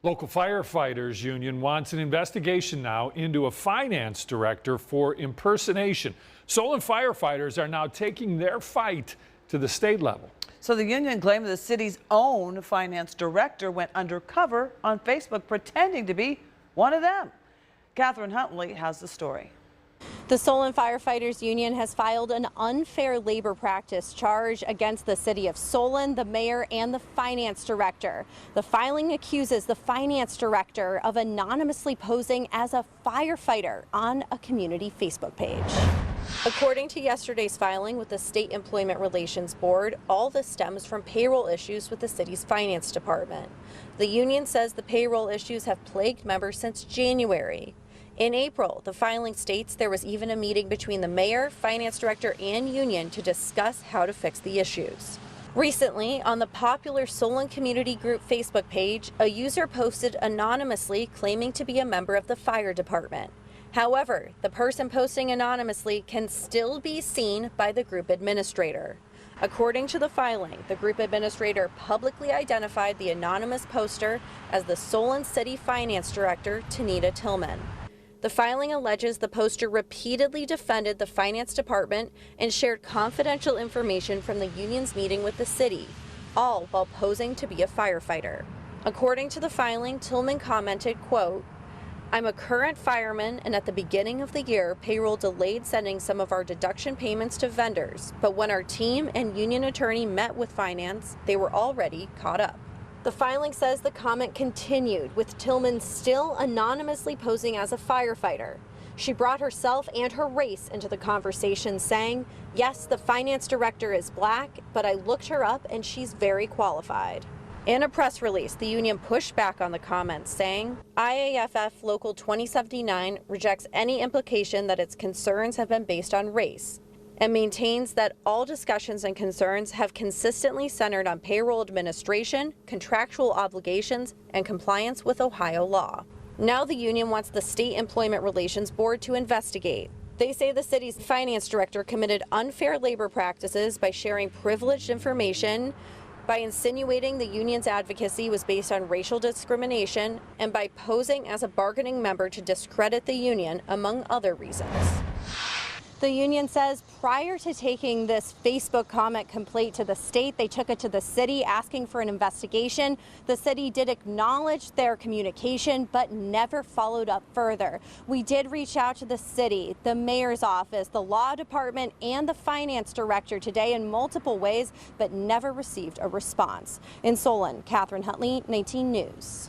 Local firefighters union wants an investigation now into a finance director for impersonation. Solon firefighters are now taking their fight to the state level. So the union claimed the city's own finance director went undercover on Facebook pretending to be one of them. Catherine Huntley has the story. The Solon Firefighters Union has filed an unfair labor practice charge against the city of Solon, the mayor, and the finance director. The filing accuses the finance director of anonymously posing as a firefighter on a community Facebook page. According to yesterday's filing with the State Employment Relations Board, all this stems from payroll issues with the city's finance department. The union says the payroll issues have plagued members since January. In April, the filing states there was even a meeting between the mayor, finance director, and union to discuss how to fix the issues. Recently, on the popular Solon Community Group Facebook page, a user posted anonymously claiming to be a member of the fire department. However, the person posting anonymously can still be seen by the group administrator. According to the filing, the group administrator publicly identified the anonymous poster as the Solon City Finance Director, Tanita Tillman. The filing alleges the poster repeatedly defended the finance department and shared confidential information from the union's meeting with the city, all while posing to be a firefighter. According to the filing, Tillman commented, quote, "I'm a current fireman, and at the beginning of the year, payroll delayed sending some of our deduction payments to vendors, but when our team and union attorney met with finance, they were already caught up." The filing says the comment continued, with Tillman still anonymously posing as a firefighter. She brought herself and her race into the conversation, saying, "Yes, the finance director is black, but I looked her up and she's very qualified." In a press release, the union pushed back on the comments, saying, "IAFF Local 2079 rejects any implication that its concerns have been based on race, and maintains that all discussions and concerns have consistently centered on payroll administration, contractual obligations, and compliance with Ohio law." Now the union wants the State Employment Relations Board to investigate. They say the city's finance director committed unfair labor practices by sharing privileged information, by insinuating the union's advocacy was based on racial discrimination, and by posing as a bargaining member to discredit the union, among other reasons. The union says prior to taking this Facebook comment complaint to the state, they took it to the city asking for an investigation. The city did acknowledge their communication, but never followed up further. We did reach out to the city, the mayor's office, the law department, and the finance director today in multiple ways, but never received a response. In Solon, Catherine Huntley, 19 News.